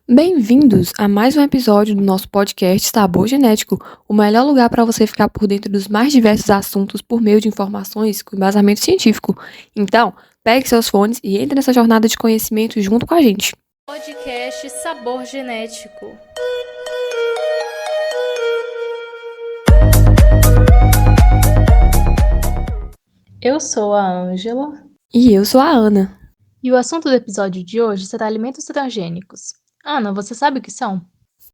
Bem-vindos a mais um episódio do nosso podcast Sabor Genético, o melhor lugar para você ficar por dentro dos mais diversos assuntos por meio de informações com embasamento científico. Então, pegue seus fones e entre nessa jornada de conhecimento junto com a gente. Podcast Sabor Genético. Eu sou a Ângela. E eu sou a Ana. E o assunto do episódio de hoje será alimentos transgênicos. Ana, você sabe o que são?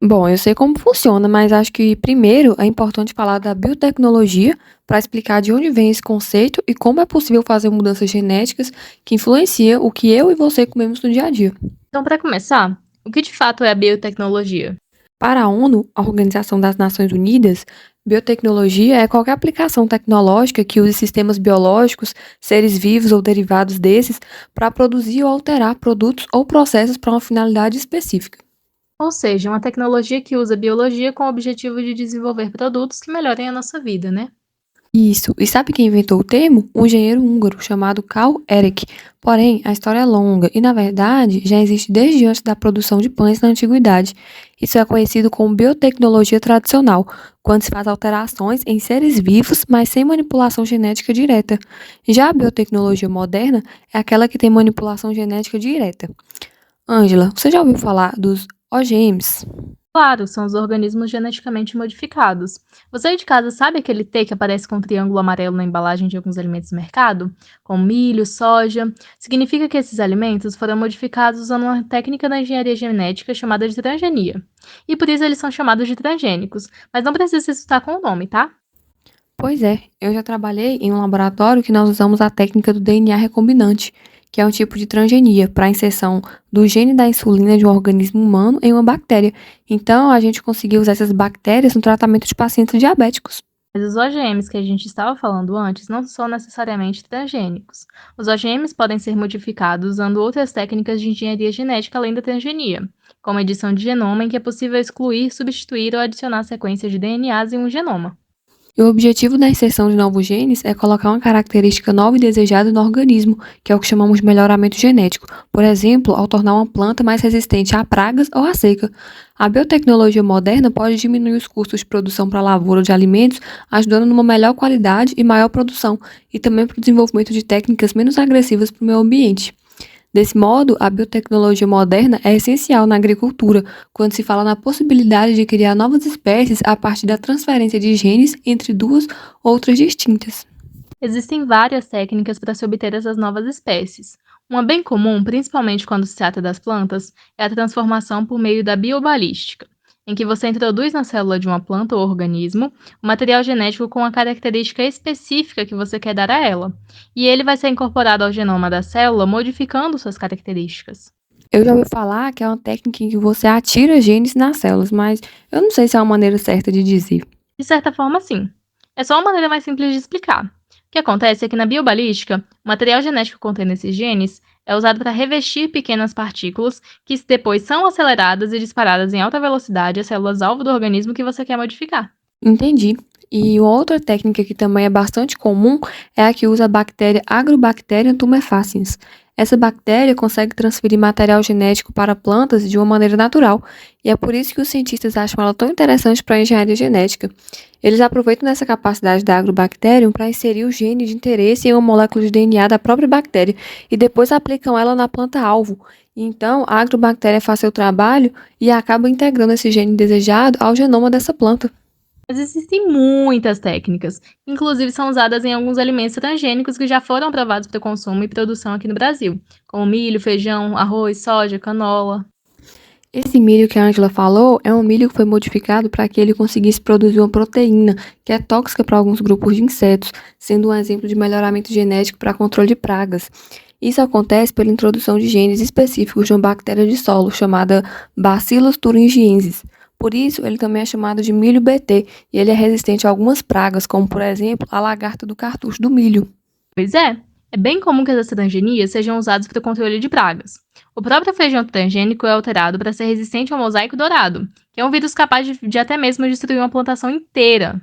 Bom, eu sei como funciona, mas acho que primeiro é importante falar da biotecnologia para explicar de onde vem esse conceito e como é possível fazer mudanças genéticas que influenciam o que eu e você comemos no dia a dia. Então, para começar, o que de fato é a biotecnologia? Para a ONU, a Organização das Nações Unidas, biotecnologia é qualquer aplicação tecnológica que use sistemas biológicos, seres vivos ou derivados desses, para produzir ou alterar produtos ou processos para uma finalidade específica. Ou seja, uma tecnologia que usa biologia com o objetivo de desenvolver produtos que melhorem a nossa vida, né? Isso. E sabe quem inventou o termo? Um engenheiro húngaro chamado Karl Erik. Porém, a história é longa e, na verdade, já existe desde antes da produção de pães na antiguidade. Isso é conhecido como biotecnologia tradicional, quando se faz alterações em seres vivos, mas sem manipulação genética direta. Já a biotecnologia moderna é aquela que tem manipulação genética direta. Ângela, você já ouviu falar dos OGMs? Claro, são os organismos geneticamente modificados. Você aí de casa sabe aquele T que aparece com um triângulo amarelo na embalagem de alguns alimentos do mercado? Como milho, soja. Significa que esses alimentos foram modificados usando uma técnica da engenharia genética chamada de transgenia. E por isso eles são chamados de transgênicos. Mas não precisa se assustar com o nome, tá? Pois é, eu já trabalhei em um laboratório que nós usamos a técnica do DNA recombinante, que é um tipo de transgenia para a inserção do gene da insulina de um organismo humano em uma bactéria. Então, a gente conseguiu usar essas bactérias no tratamento de pacientes diabéticos. Mas os OGMs que a gente estava falando antes não são necessariamente transgênicos. Os OGMs podem ser modificados usando outras técnicas de engenharia genética além da transgenia, como a edição de genoma, em que é possível excluir, substituir ou adicionar sequências de DNAs em um genoma. E o objetivo da inserção de novos genes é colocar uma característica nova e desejada no organismo, que é o que chamamos de melhoramento genético. Por exemplo, ao tornar uma planta mais resistente a pragas ou à seca. A biotecnologia moderna pode diminuir os custos de produção para a lavoura de alimentos, ajudando numa melhor qualidade e maior produção, e também para o desenvolvimento de técnicas menos agressivas para o meio ambiente. Desse modo, a biotecnologia moderna é essencial na agricultura, quando se fala na possibilidade de criar novas espécies a partir da transferência de genes entre duas outras distintas. Existem várias técnicas para se obter essas novas espécies. Uma bem comum, principalmente quando se trata das plantas, é a transformação por meio da biobalística, em que você introduz na célula de uma planta ou organismo um material genético com a característica específica que você quer dar a ela, e ele vai ser incorporado ao genoma da célula, modificando suas características. Eu já ouvi falar que é uma técnica em que você atira genes nas células, mas eu não sei se é uma maneira certa de dizer. De certa forma, sim. É só uma maneira mais simples de explicar. O que acontece é que na biobalística, o material genético contendo esses genes é usado para revestir pequenas partículas que depois são aceleradas e disparadas em alta velocidade às células-alvo do organismo que você quer modificar. Entendi. E uma outra técnica que também é bastante comum é a que usa a bactéria Agrobacterium tumefaciens. Essa bactéria consegue transferir material genético para plantas de uma maneira natural, e é por isso que os cientistas acham ela tão interessante para a engenharia genética. Eles aproveitam dessa capacidade da Agrobacterium para inserir o gene de interesse em uma molécula de DNA da própria bactéria e depois aplicam ela na planta-alvo. Então, a agrobactéria faz seu trabalho e acaba integrando esse gene desejado ao genoma dessa planta. Mas existem muitas técnicas, que inclusive são usadas em alguns alimentos transgênicos que já foram aprovados para consumo e produção aqui no Brasil, como milho, feijão, arroz, soja, canola. Esse milho que a Angela falou é um milho que foi modificado para que ele conseguisse produzir uma proteína que é tóxica para alguns grupos de insetos, sendo um exemplo de melhoramento genético para controle de pragas. Isso acontece pela introdução de genes específicos de uma bactéria de solo chamada Bacillus thuringiensis. Por isso, ele também é chamado de milho BT e ele é resistente a algumas pragas, como por exemplo a lagarta do cartucho do milho. Pois é bem comum que as transgenias sejam usadas para o controle de pragas. O próprio feijão transgênico é alterado para ser resistente ao mosaico dourado, que é um vírus capaz de até mesmo destruir uma plantação inteira.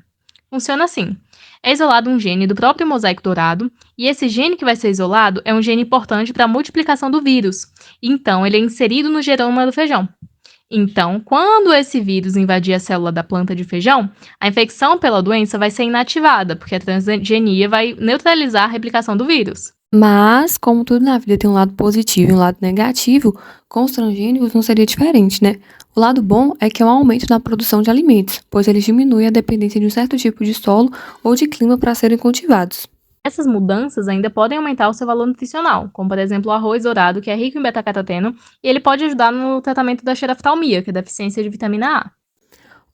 Funciona assim: é isolado um gene do próprio mosaico dourado, e esse gene que vai ser isolado é um gene importante para a multiplicação do vírus. Então, ele é inserido no genoma do feijão. Então, quando esse vírus invadir a célula da planta de feijão, a infecção pela doença vai ser inativada, porque a transgenia vai neutralizar a replicação do vírus. Mas, como tudo na vida tem um lado positivo e um lado negativo, com os transgênicos não seria diferente, né? O lado bom é que é um aumento na produção de alimentos, pois eles diminuem a dependência de um certo tipo de solo ou de clima para serem cultivados. Essas mudanças ainda podem aumentar o seu valor nutricional, como por exemplo o arroz dourado, que é rico em beta-caroteno, e ele pode ajudar no tratamento da xeroftalmia, que é deficiência de vitamina A.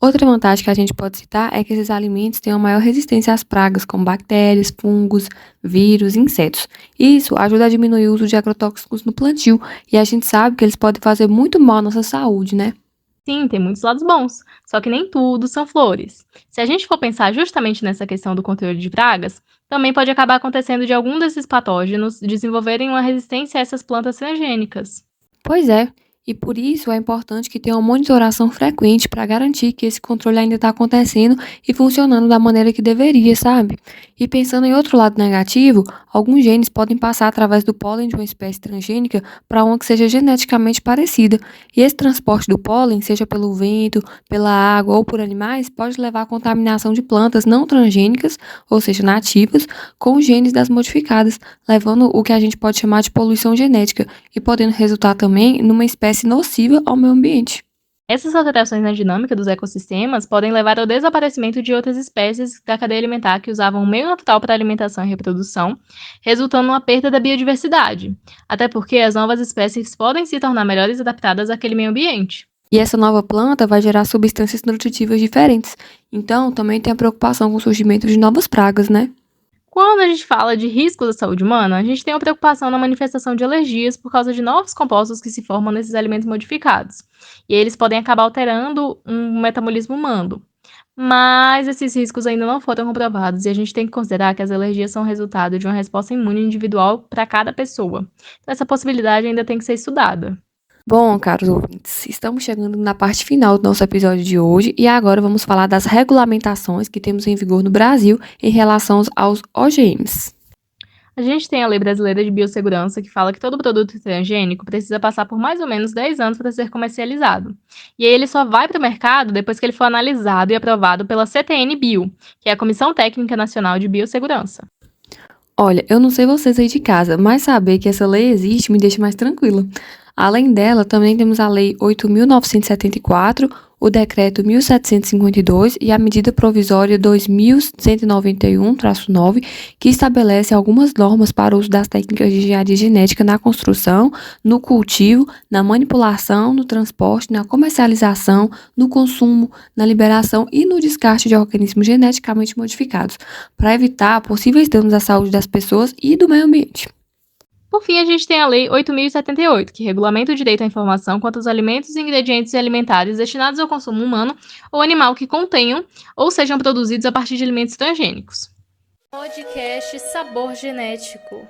Outra vantagem que a gente pode citar é que esses alimentos têm uma maior resistência às pragas, como bactérias, fungos, vírus e insetos. Isso ajuda a diminuir o uso de agrotóxicos no plantio, e a gente sabe que eles podem fazer muito mal à nossa saúde, né? Sim, tem muitos lados bons, só que nem tudo são flores. Se a gente for pensar justamente nessa questão do controle de pragas, também pode acabar acontecendo de algum desses patógenos desenvolverem uma resistência a essas plantas transgênicas. Pois é, e por isso é importante que tenha uma monitoração frequente para garantir que esse controle ainda está acontecendo e funcionando da maneira que deveria, sabe? E pensando em outro lado negativo, alguns genes podem passar através do pólen de uma espécie transgênica para uma que seja geneticamente parecida. E esse transporte do pólen, seja pelo vento, pela água ou por animais, pode levar à contaminação de plantas não transgênicas, ou seja, nativas, com os genes das modificadas, levando o que a gente pode chamar de poluição genética e podendo resultar também numa espécie nociva ao meio ambiente. Essas alterações na dinâmica dos ecossistemas podem levar ao desaparecimento de outras espécies da cadeia alimentar que usavam o meio natural para alimentação e reprodução, resultando numa perda da biodiversidade. Até porque as novas espécies podem se tornar melhores adaptadas àquele meio ambiente. E essa nova planta vai gerar substâncias nutritivas diferentes. Então, também tem a preocupação com o surgimento de novas pragas, né? Quando a gente fala de riscos à saúde humana, a gente tem uma preocupação na manifestação de alergias por causa de novos compostos que se formam nesses alimentos modificados. E eles podem acabar alterando um metabolismo humano. Mas esses riscos ainda não foram comprovados e a gente tem que considerar que as alergias são resultado de uma resposta imune individual para cada pessoa. Então, essa possibilidade ainda tem que ser estudada. Bom, caros ouvintes, estamos chegando na parte final do nosso episódio de hoje e agora vamos falar das regulamentações que temos em vigor no Brasil em relação aos OGMs. A gente tem a Lei Brasileira de Biossegurança, que fala que todo produto transgênico precisa passar por mais ou menos 10 anos para ser comercializado. E aí ele só vai para o mercado depois que ele for analisado e aprovado pela CTN Bio, que é a Comissão Técnica Nacional de Biossegurança. Olha, eu não sei vocês aí de casa, mas saber que essa lei existe me deixa mais tranquila. Além dela, também temos a Lei 8.974, o Decreto 1.752 e a Medida Provisória 2.191-9, que estabelece algumas normas para o uso das técnicas de engenharia genética na construção, no cultivo, na manipulação, no transporte, na comercialização, no consumo, na liberação e no descarte de organismos geneticamente modificados, para evitar possíveis danos à saúde das pessoas e do meio ambiente. Por fim, a gente tem a Lei 8.078, que regulamenta o direito à informação quanto aos alimentos, ingredientes alimentares destinados ao consumo humano ou animal que contenham ou sejam produzidos a partir de alimentos transgênicos. Podcast Sabor Genético.